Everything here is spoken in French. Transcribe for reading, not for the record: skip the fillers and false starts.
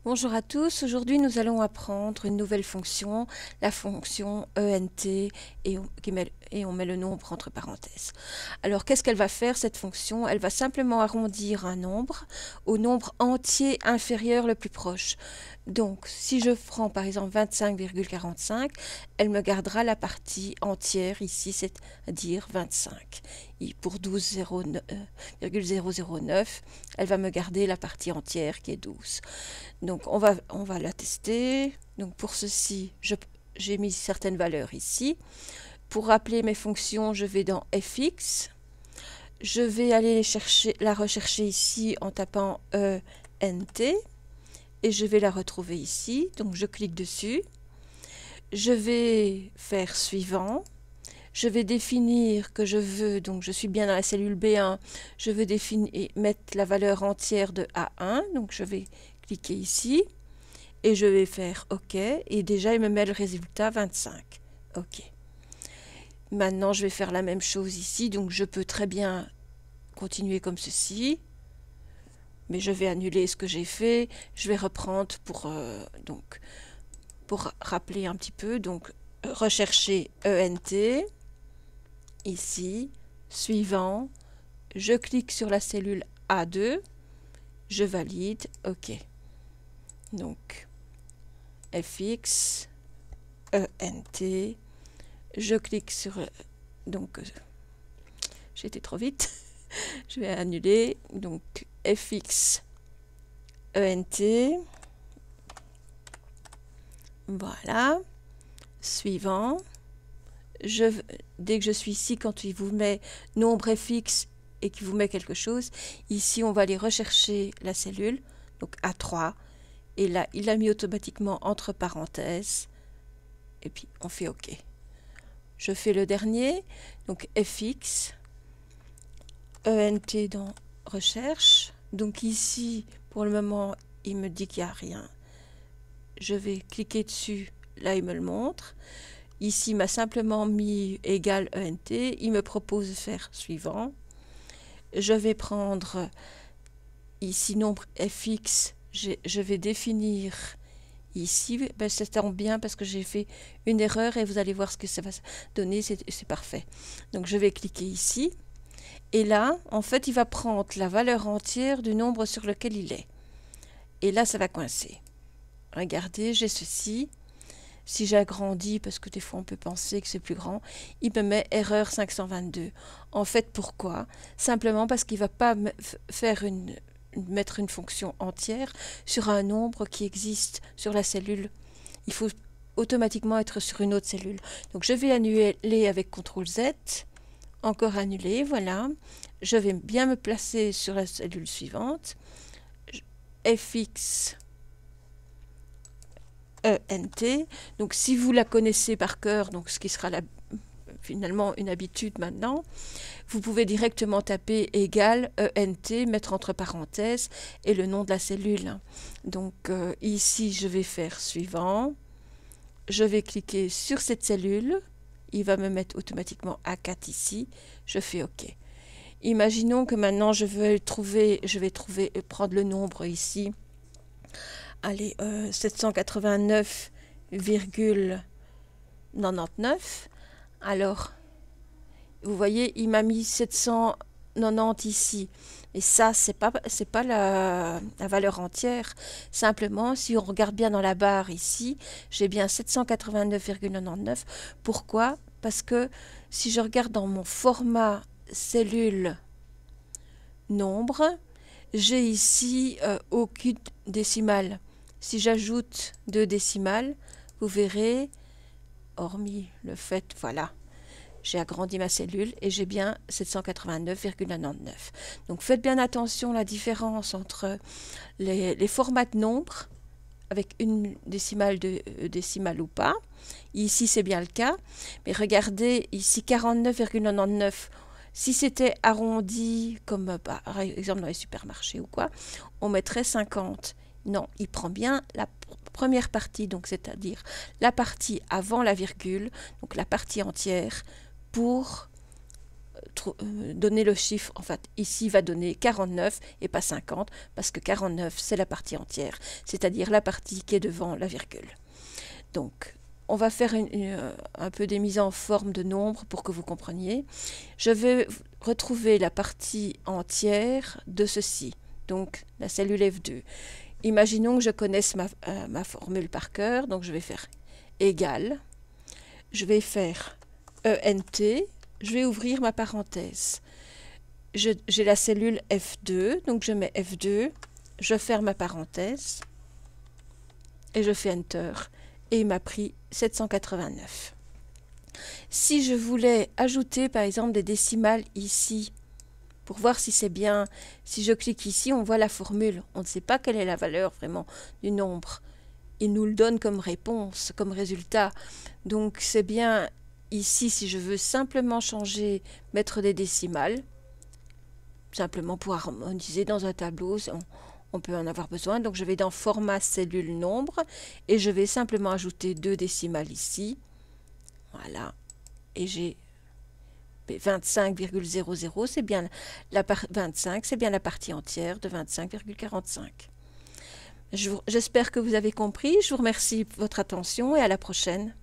Bonjour à tous, aujourd'hui nous allons apprendre une nouvelle fonction, la fonction ENT et on met le nombre entre parenthèses. Alors qu'est-ce qu'elle va faire cette fonction? Elle va simplement arrondir un nombre au nombre entier inférieur le plus proche. Donc si je prends par exemple 25,45, elle me gardera la partie entière ici, c'est-à-dire 25. Et pour 12,009, elle va me garder la partie entière qui est 12. Donc on va la tester. Donc pour ceci, j'ai mis certaines valeurs ici. Pour rappeler mes fonctions, je vais dans fx. Je vais aller la rechercher ici en tapant ENT et je vais la retrouver ici. Donc je clique dessus. Je vais faire suivant. Je vais définir que je veux, donc je suis bien dans la cellule B1, je veux mettre la valeur entière de A1, donc je vais cliquer ici et je vais faire OK et déjà il me met le résultat 25. OK. Maintenant je vais faire la même chose ici, donc je peux très bien continuer comme ceci, mais je vais annuler ce que j'ai fait, je vais reprendre pour rappeler un petit peu, donc rechercher ENT, ici, suivant, je clique sur la cellule A2, je valide, OK. Donc, fx, ENT, je clique sur... Donc, j'étais trop vite, je vais annuler, donc fx, ENT, voilà, suivant, dès que je suis ici, quand il vous met nombre fx et qu'il vous met quelque chose, ici on va aller rechercher la cellule, donc A3, et là il a mis automatiquement entre parenthèses, et puis on fait OK. Je fais le dernier, donc fx, ENT dans recherche, donc ici pour le moment il me dit qu'il n'y a rien, je vais cliquer dessus, là il me le montre. Ici, il m'a simplement mis égal ENT. Il me propose de faire suivant. Je vais prendre ici nombre fx. Je vais définir ici. Ben, ça tombe bien parce que j'ai fait une erreur et vous allez voir ce que ça va donner. C'est parfait. Donc, je vais cliquer ici. Et là, en fait, il va prendre la valeur entière du nombre sur lequel il est. Et là, ça va coincer. Regardez, j'ai ceci. Si j'agrandis, parce que des fois on peut penser que c'est plus grand, il me met erreur 522. En fait, pourquoi? Simplement parce qu'il ne va pas mettre une fonction entière sur un nombre qui existe sur la cellule. Il faut automatiquement être sur une autre cellule. Donc je vais annuler avec CTRL Z, encore annuler, voilà. Je vais bien me placer sur la cellule suivante. fx ENT. Donc si vous la connaissez par cœur, donc ce qui sera finalement une habitude maintenant, vous pouvez directement taper égal ENT, mettre entre parenthèses et le nom de la cellule. Donc ici je vais faire suivant, je vais cliquer sur cette cellule, il va me mettre automatiquement A4 ici, je fais OK. Imaginons que maintenant je vais prendre le nombre ici. Allez, 789,99. Alors, vous voyez, il m'a mis 790 ici. Et ça, c'est pas la valeur entière. Simplement, si on regarde bien dans la barre ici, j'ai bien 789,99. Pourquoi? Parce que si je regarde dans mon format cellule nombre, j'ai ici aucune décimale. Si j'ajoute 2 décimales, vous verrez, hormis le fait, voilà, j'ai agrandi ma cellule et j'ai bien 789,99. Donc faites bien attention à la différence entre les formats de nombres, avec une décimale ou pas. Ici c'est bien le cas, mais regardez ici 49,99. Si c'était arrondi, comme par exemple dans les supermarchés ou quoi, on mettrait 50. Non, il prend bien la première partie, donc c'est-à-dire la partie avant la virgule, donc la partie entière, pour donner le chiffre, en fait, ici va donner 49 et pas 50, parce que 49, c'est la partie entière, c'est-à-dire la partie qui est devant la virgule. Donc, on va faire un peu des mises en forme de nombres pour que vous compreniez. Je vais retrouver la partie entière de ceci, donc la cellule F2. Imaginons que je connaisse ma formule par cœur, donc je vais faire égal, je vais faire ENT, je vais ouvrir ma parenthèse. J'ai la cellule F2, donc je mets F2, je ferme ma parenthèse et je fais Enter. Et il m'a pris 789. Si je voulais ajouter par exemple des décimales ici, pour voir si c'est bien, si je clique ici, on voit la formule. On ne sait pas quelle est la valeur vraiment du nombre. Il nous le donne comme réponse, comme résultat. Donc c'est bien ici, si je veux simplement changer, mettre des décimales, simplement pour harmoniser dans un tableau, on peut en avoir besoin. Donc je vais dans format cellule nombre et je vais simplement ajouter 2 décimales ici. Voilà. Et j'ai 25,00, c'est bien 25, c'est bien la partie entière de 25,45. J'espère que vous avez compris. Je vous remercie de votre attention et à la prochaine.